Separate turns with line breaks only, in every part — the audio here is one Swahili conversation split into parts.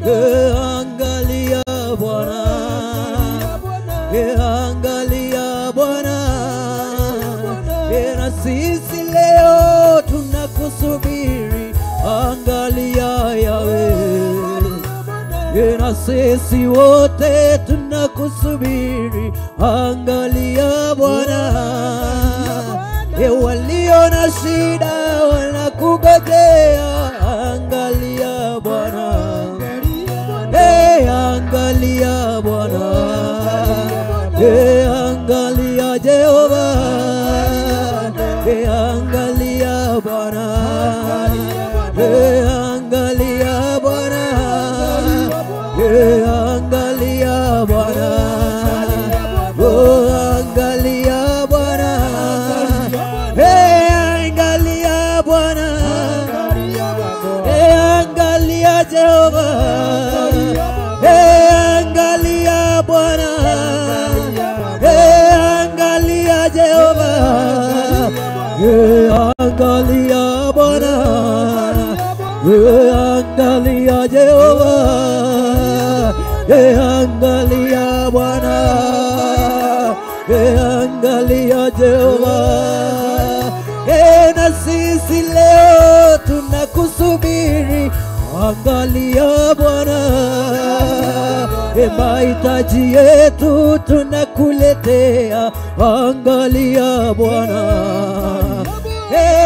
Angalia Bwana, angalia Bwana, na sisi leo tunakusubiri. Angalia Yahweh, na sisi wote tunakusubiri. Angalia Bwana, walio na shida wanakungojea. Angalia Bwana, angalia Bwana, angalia Jehova, angalia Bwana, angalia Bwana, angalia Bwana, angalia Bwana, angalia Bwana, angalia Jehova, angalia Bwana, angalia Jehova, angalia Bwana, angalia Jehova, angalia Bwana, angalia Jehova. Na sisi leo tunakusubiri. Angalia Bwana, mahitaji yetu tunakuletea. Angalia Bwana,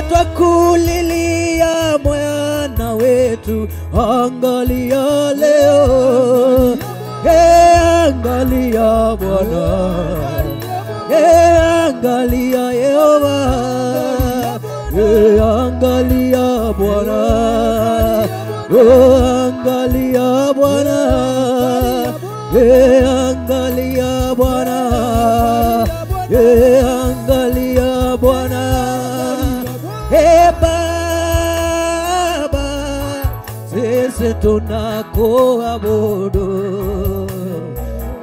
twakulilia mwana wetu. Angalia leo, angalia Bwana, angalia Yehova, angalia Bwana, angalia Bwana, angalia Bwana, angalia Bwana. Baba, sisi tunakuabudu.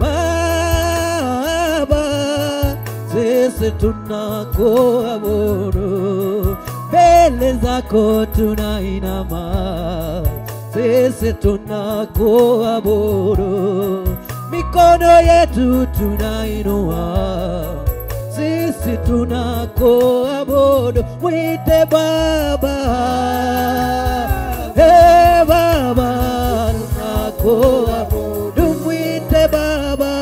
Baba, sisi tunakuabudu. Mbele zako tunainama, sisi tunakuabudu. Mikono yetu tunainua, sisi tunakuabudu. Mwite Baba, Baba tunakuabudu. Mwite Baba,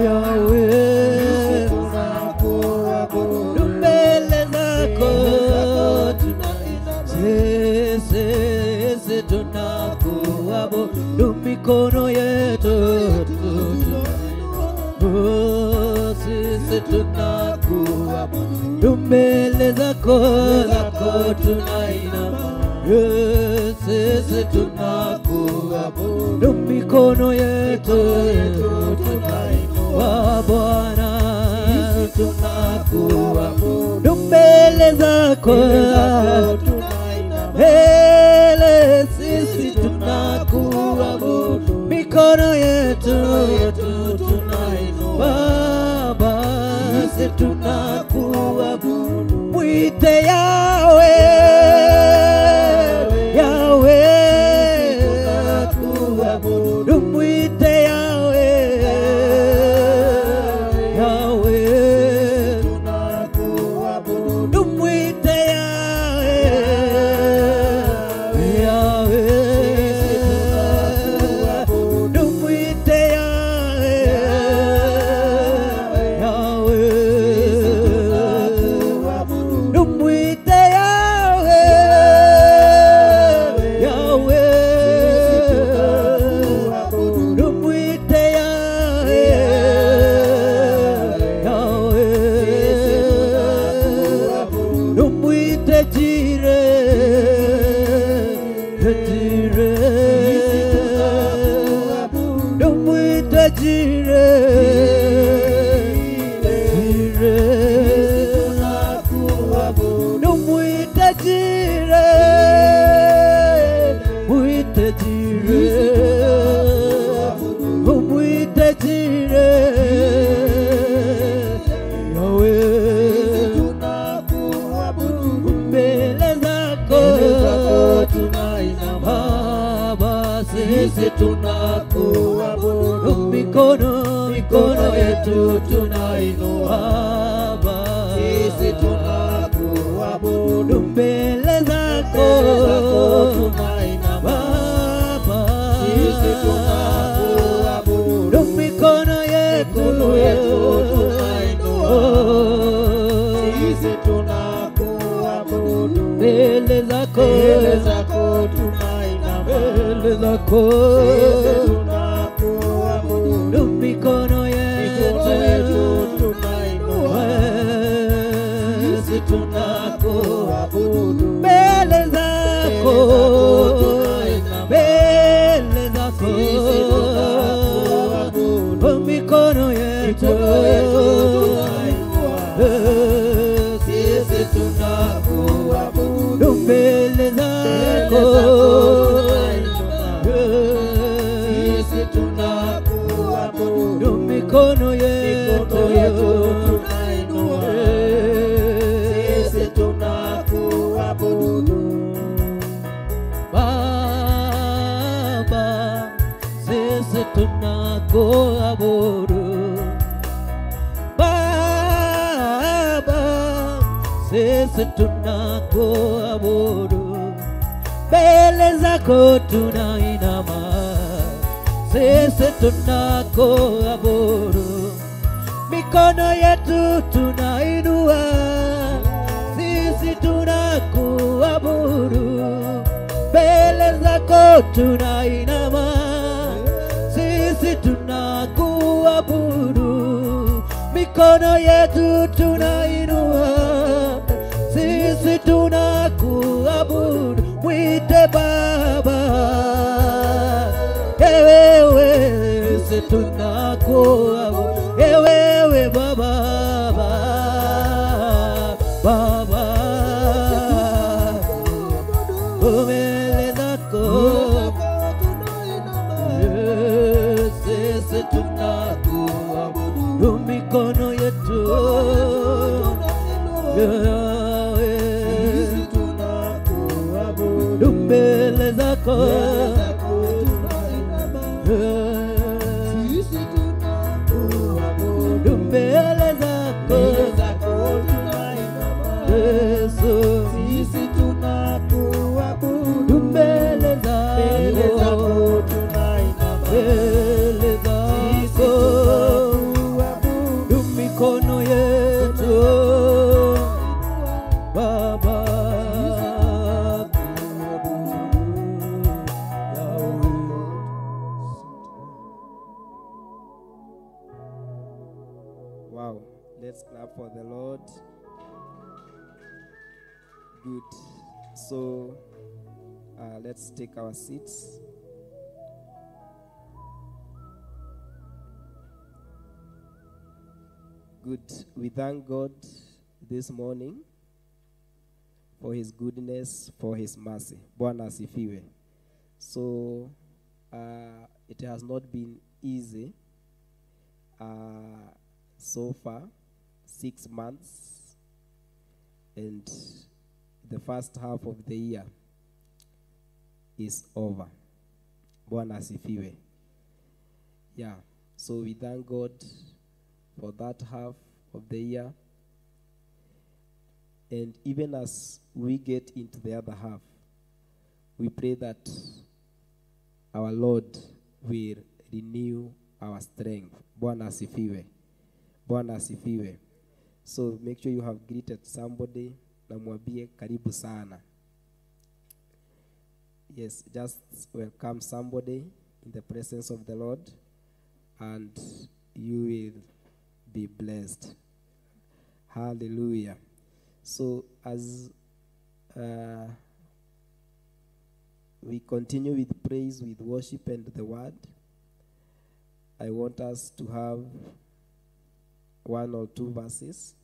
Yahweh tunakuabudu. Mbele zako sisi tunakuabudu. Mikono yetu sisi tunakuabudu. Mbele zako tunainama, sisi tunakuabudu. Mikono yetu tunainua Bwana, tunakuabudu. Mbele zako hele, sisi tunakuabudu. Mikono yetu tunainua Baba, sisi tunakuabudu. Mwite Yahweh, Yahweh tunakuabudu. Mwite Yahweh, Yahweh tunakuabudu. Mwite Yahweh, Yahweh tunakuabudu. Mwite Yahweh, mbele zako tunainama, sisi tunakuabudu, mikono yetu tunainua Baba, sisi tunakuabudu, mbele zako tunainama Baba, sisi tunakuabudu, mikono yetu tunainua, sisi tunakuabudu, mbele zako tunainama, mbele zako tunakuabudu, mikono yetu tunainua, sisi tunakuabudu, mbele zako sisi tunakuabudu, mikono yetu tunainua, sisi tunakuabudu, mbele zako sisi tunakuabudu, mikono yetu tunainua, sisi tunakuabudu Baba, sisi tunakuabudu Baba, sisi tunakuabudu, mbele zako tunainama, sisi tunakuabudu, mikono yetu tunainua, sisi tunakuabudu, mbele zako tunainama, sisi tunakuabudu, mikono yetu tunainua, sisi tunakuabudu, mwite Baba, ewewe sisi tunakuabudu, ewewe Baba, Baba, mbele zako sisi tunakuabudu, mikono yetu sisi tunakuabudu, mbele zako sisi tunakuabudu, mbele zako Yesu, sisi tunakuabudu, mbele zako tunainama, mbele zako tunakuabudu, mikono yetu Baba,
Wow, let's clap for the Lord. Good. So, let's take our seats. Good. We thank God this morning for His goodness, for His mercy. Bwana asifiwe. So, it has not been easy so far, 6 months, and the first half of the year is over. Bwana asifiwe. Yeah, so we thank God for that half of the year. And even as we get into the other half, we pray that our Lord will renew our strength. Bwana asifiwe. Bwana asifiwe. So make sure you have greeted somebody na mwambie karibu sana. Yes, just welcome somebody in the presence of the Lord and you will be blessed. Hallelujah. So as we continue with praise, with worship and the word, I want us to have 1 or 2 verses,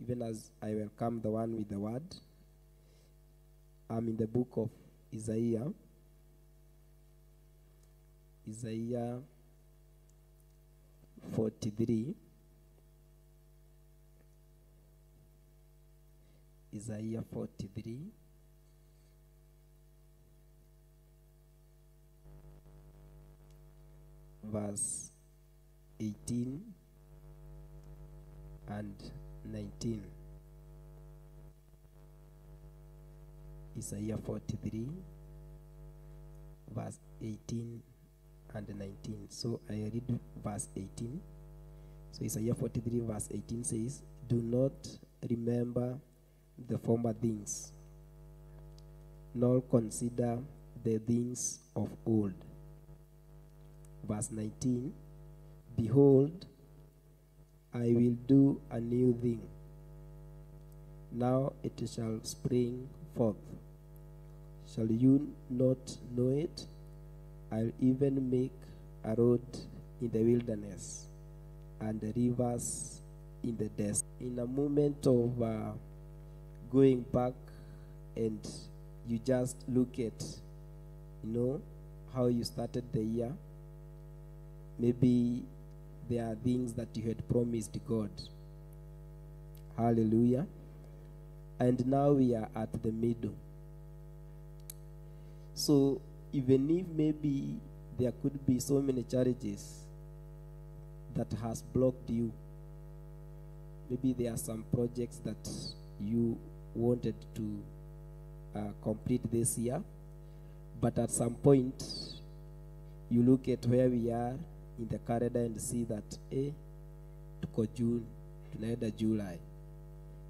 even as I welcome the one with the word. I'm in the book of Isaiah. Isaiah 43. Isaiah 43. verse 18 and 19. Isaiah 43, verse 18 and 19. So I read verse 18. So Isaiah 43, verse 18 says, "Do not remember the former things, nor consider the things of old." Verse 19, "Behold, I will do a new thing. Now it shall spring forth. Shall you not know it? I'll even make a road in the wilderness and rivers in the desert." In a moment of going back, and you just look at, how you started the year. Maybe there are things that you had promised God. Hallelujah. And now we are at the middle. So even if maybe there could be so many challenges that has blocked you, maybe there are some projects that you wanted to complete this year, but at some point you look at where we are in the calendar and see that tuko June, tunaenda July.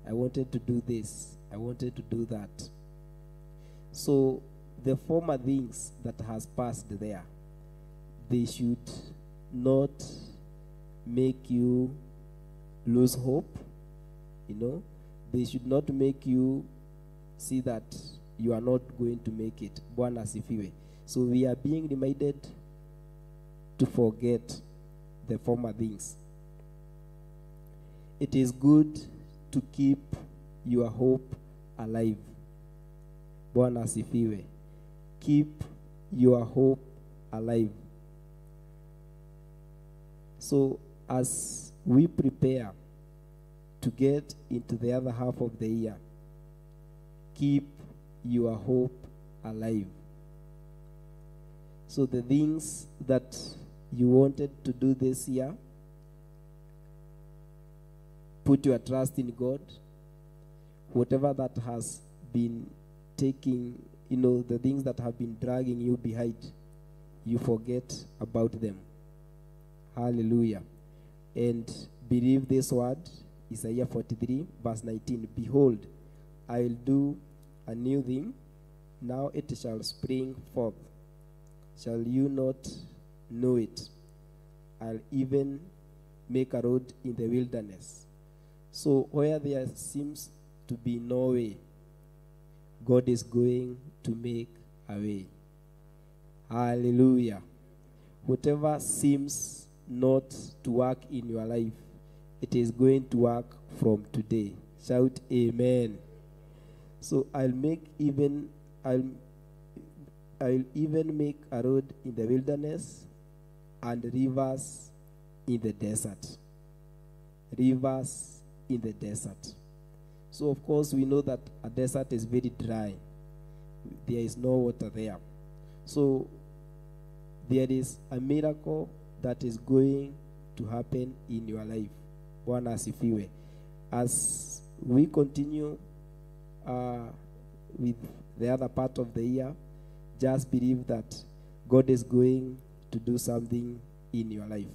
I wanted to do this, I wanted to do that. So the former things that has passed there, they should not make you lose hope. They should not make you see that you are not going to make it. Bwana asifiwe. So we are being reminded to forget the former things. It is good to keep your hope alive. Bwana asifiwe. Keep your hope alive. So as we prepare to get into the other half of the year, keep your hope alive. So the things that you wanted to do this year, put your trust in God. Whatever that has been taking, the things that have been dragging you behind, you forget about them. Hallelujah. And believe this word, Isaiah 43, verse 19. "Behold, I will do a new thing. Now it shall spring forth. Shall you not know it? I'll even make a road in the wilderness." So where there seems to be no way, God is going to make a way. Hallelujah. Whatever seems not to work in your life, it is going to work from today. Shout amen. So I'll even make a road in the wilderness and rivers in the desert. Rivers in the desert. So of course we know that a desert is very dry. There is no water there. So there is a miracle that is going to happen in your life. Bwana asifiwe. As we continue with the other part of the year, just believe that God is going to do something in your life.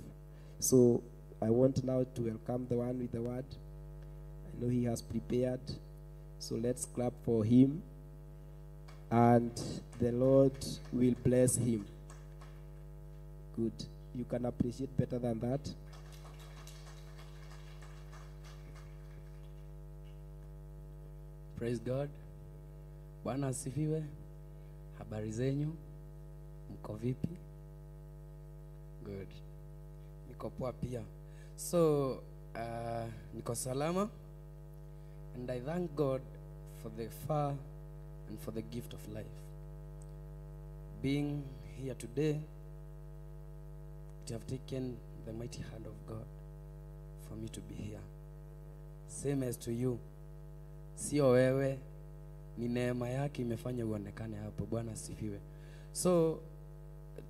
So I want now to welcome the one with the word. I know he has prepared. So let's clap for him. And the Lord will bless him. Good. You can appreciate better than that.
Praise God. Bwana asifiwe. Habari zenyu? Mko vipi? Good. Niko poa pia. So, niko salama. And I thank God for the far and for the gift of life. Being here today, to have taken the mighty hand of God for me to be here. Same as to you. Sio wewe, ni neema yake imefanya uonekane hapo. Bwana asifiwe. So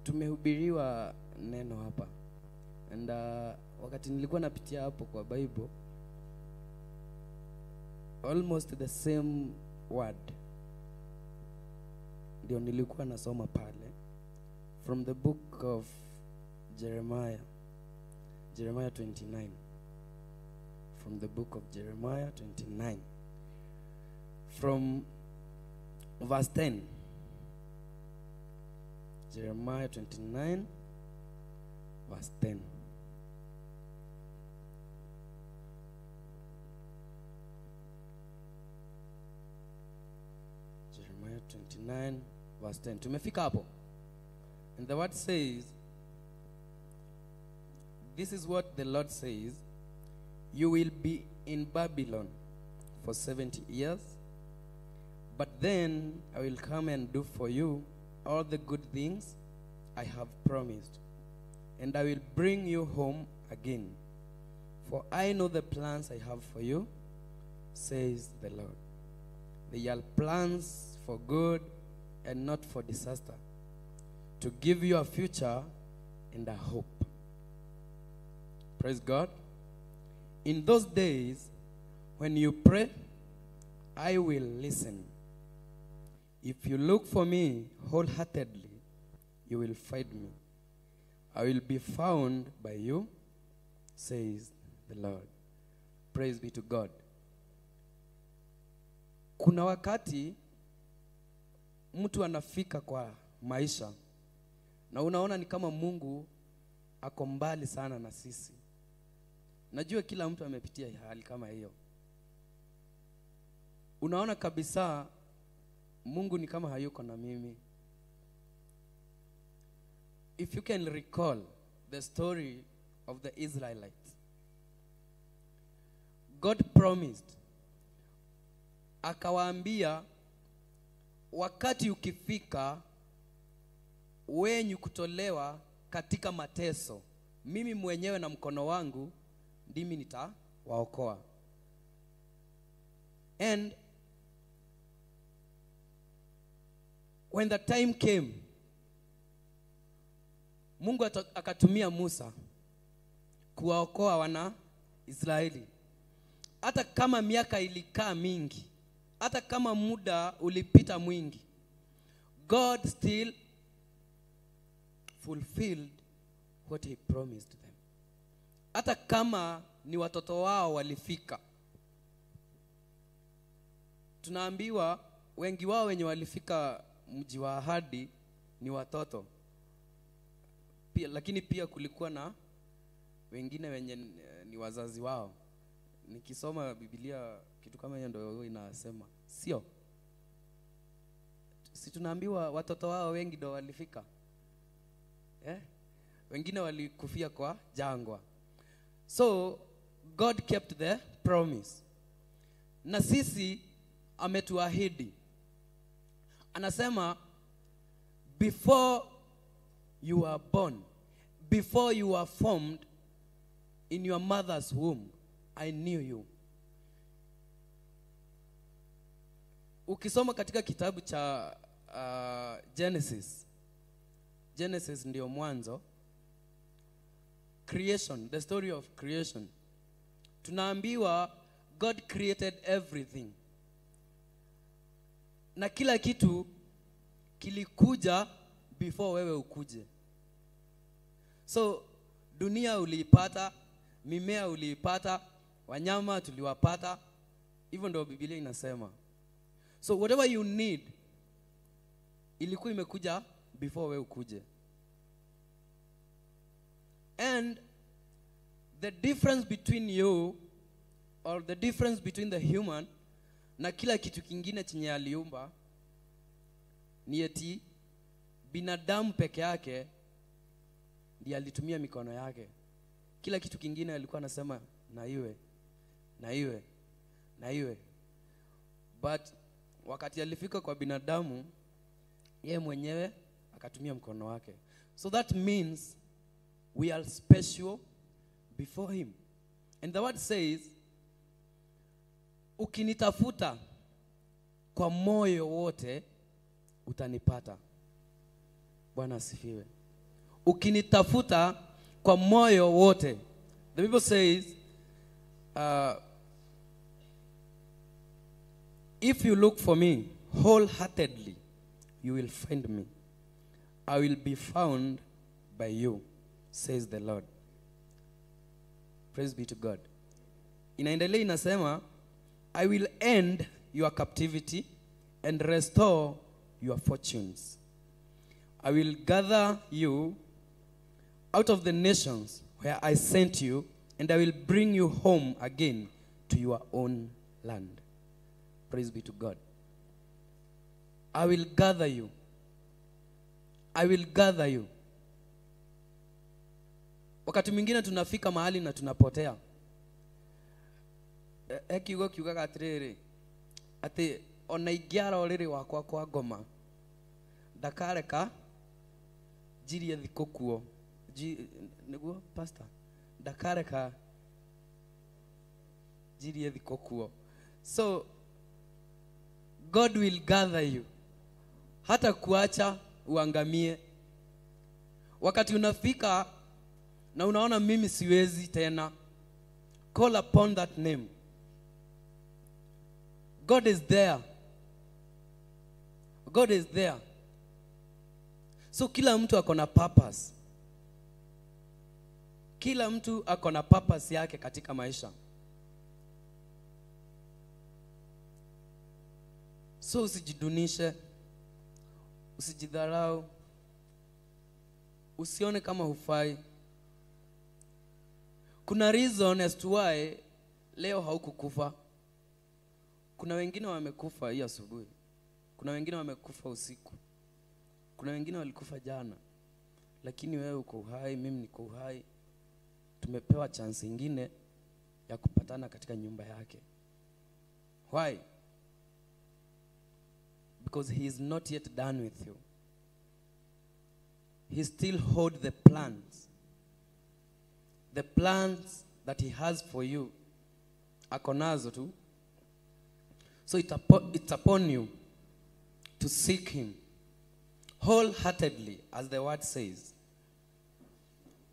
tumehubiriwa neno hapa. And wakati nilikuwa napitia hapo kwa Bible, almost the same word ndio nilikuwa nasoma pale from the book of Jeremiah 29. From the book of Jeremiah 29, from verse 10. Jeremiah 29 verse 10. Jeremiah 29 verse 10. Tumefika hapo. And the word says, this is what the Lord says: you will be in Babylon for 70 years, but then I will come and do for you all the good things I have promised, and I will bring you home again. For I know the plans I have for you, says the Lord. They are plans for good and not for disaster, to give you a future and a hope. Praise God. In those days, when you pray, I will listen. If you look for me wholeheartedly, you will find me. I will be found by you, says the Lord. Praise be to God. Kuna wakati mtu anafika kwa maisha na unaona ni kama Mungu ako mbali sana na sisi. Najua kila mtu amepitia hali kama hiyo. Unaona kabisa Mungu ni kama hayuko na mimi. If you can recall the story of the Israelites, God promised, akawaambia wakati ukifika wenyu kutolewa katika mateso, mimi mwenyewe na mkono wangu ndimi nitawaokoa. And when the time came, Mungu akatumia Musa kuwaokoa wana Israeli. Hata kama miaka ilikaa mingi, hata kama muda ulipita mwingi, God still fulfilled what he promised them. Hata kama ni watoto wao walifika. Tunaambiwa wengi wao wenye walifika mji wa ahadi ni watoto. Pia, lakini pia kulikuwa na wengine wenye ni wazazi wao. Nikisoma Biblia kitu kama hiyo ndio inasema, sio? Si tunaambiwa watoto wao wengi ndio walifika. Wengine walikufia kwa jangwa. So God kept the promise. Na sisi ametuahidi. Anasema before you were born, before you were formed in your mother's womb, I knew you. Ukisoma katika kitabu cha Genesis ndio mwanzo. Creation, the story of creation. Tunaambiwa God created everything. Na kila kitu kilikuja before wewe ukuje. So dunia uliipata, mimea uliipata, wanyama tuliwapata. Hivyo ndio Biblia inasema. So whatever you need ilikuwa imekuja before wewe ukuje. And the difference between you, or the difference between the human na kila kitu kingine chenye aliumba, ni eti binadamu peke yake ndiye alitumia mikono yake. Kila kitu kingine alikuwa anasema na iwe, na iwe, na iwe. But wakati alifika kwa binadamu, yeye mwenyewe akatumia mkono wake. So that means we are special before him. And the word says, ukinitafuta kwa moyo wote utanipata. Bwana asifiwe. ukinitafuta kwa moyo wote. The Bible says, if you look for me wholeheartedly, you will find me. I will be found by you, says the Lord. Praise be to God. Inaendelea inasema, I will end your captivity and restore your fortunes. I will gather you out of the nations where I sent you, and I will bring you home again to your own land. Praise be to God. I will gather you. I will gather you. Wakati mwingine tunafika mahali na tunapotea. Kiugo kiugaga atiriri ati ona ingiara oriri wakwa kwa ngoma ndakareka jirie thiko kuo niguo pastor ndakareka jirie thiko kuo. So God will gather you, hata kuacha uangamie. Wakati unafika na unaona mimi siwezi tena, call upon that name. God is there. God is there. So kila mtu akona purpose. Kila mtu akona purpose yake katika maisha. So usijidunishe, usijidharau, usione kama hufai. Kuna reason as to why leo haukukufa. Kuna wengine wamekufa hii asubuhi. Kuna wengine wamekufa usiku. Kuna wengine walikufa jana. Lakini wewe uko uhai, mimi niko uhai. Tumepewa chance nyingine ya kupatana katika nyumba yake. Why? Because he is not yet done with you. He still holds the plans. The plans that he has for you. Akonazo tu. So it's upon you to seek him wholeheartedly, as the word says.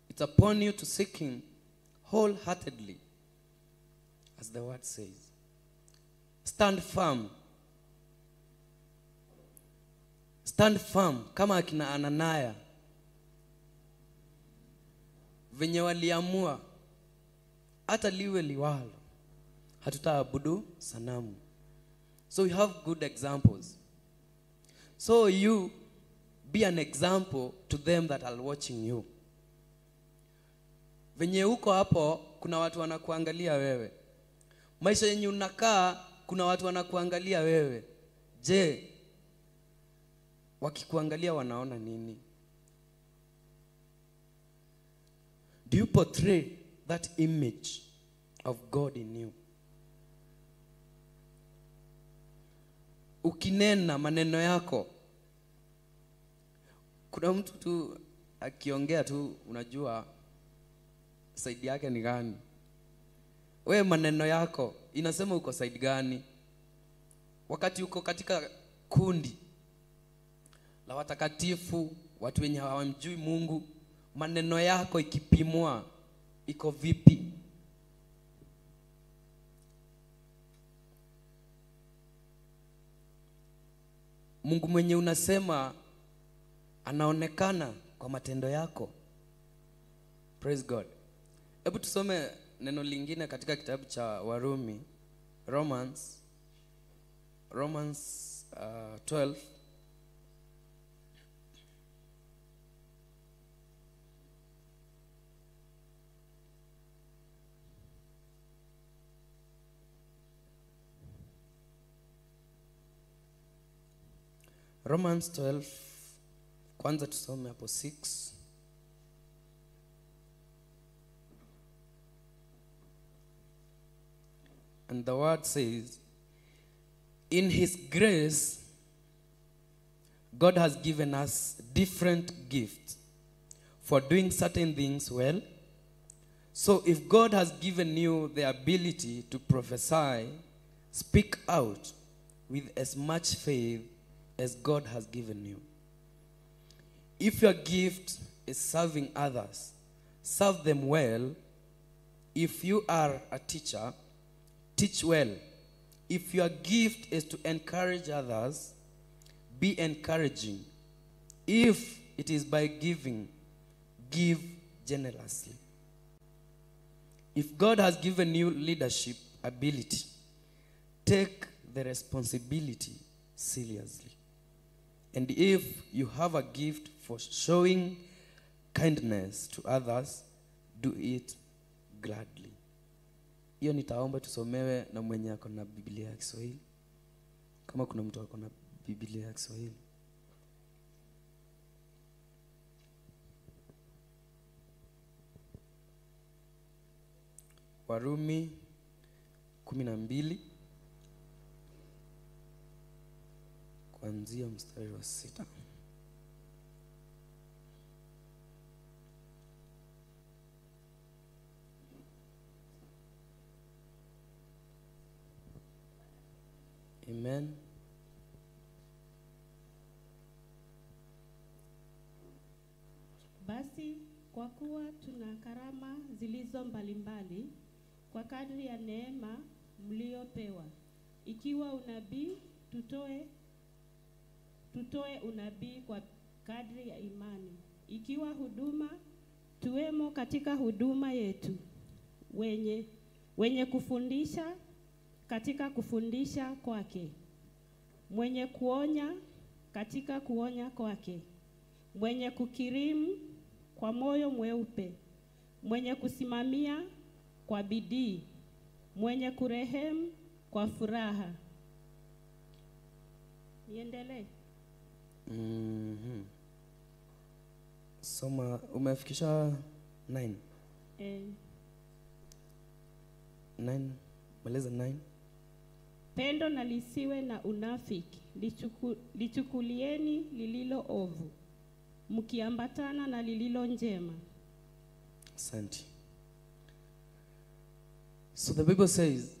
It's upon you to seek him wholeheartedly, as the word says. Stand firm. Stand firm kama akina Anania. Venye waliamua hata liwe liwalo hatutaabudu sanamu. So we have good examples. So you be an example to them that are watching you. Venye uko hapo kuna watu wanakuangalia wewe. Maisha yenye unakaa kuna watu wanakuangalia wewe. Je, wakikuangalia wanaona nini? Do you portray that image of God in you? Ukinena maneno yako, kuna mtu tu akiongea tu unajua side yake ni gani. Wewe maneno yako inasema uko side gani? Wakati uko katika kundi la watakatifu, watu wenye hawamjui Mungu, maneno yako ikipimwa iko vipi? Mungu mwenye unasema anaonekana kwa matendo yako. Praise God. Hebu tusome neno lingine katika kitabu cha Warumi, Romans 12. Romans 12, kwanza tusome hapo 6. And the word says, in his grace, God has given us different gifts for doing certain things well. So if God has given you the ability to prophesy, speak out with as much faith as God has given you. If your gift is serving others, serve them well. If you are a teacher, teach well. If your gift is to encourage others, be encouraging. If it is by giving, give generously. If God has given you leadership ability, take the responsibility seriously. And if you have a gift for showing kindness to others, do it gladly. Hiyo nitaomba tusomewe na mwenye ako na Biblia ya Kiswahili. Kama kuna mtu ako na Biblia ya Kiswahili. Warumi 12 kuanzia mstari wa 6. Amen.
Basi kwa kuwa tuna karama zilizo mbalimbali kwa kadri ya neema mliopewa. Ikiwa unabii, tutoe unabii kwa kadri ya imani. Ikiwa huduma, tuwemo katika huduma yetu. Wenye kufundisha katika kufundisha kwake. Mwenye kuonya katika kuonya kwake. Mwenye kukirimu kwa moyo mweupe. Mwenye kusimamia kwa bidii. Mwenye kurehemu kwa furaha. Niendelee.
Soma, umefikisha 9. 9, maleza 9.
Pendo na lisiwe na unafiki. Lichukulieni lililo ovu, mkiambatana na lililo njema.
Asante. So the Bible says,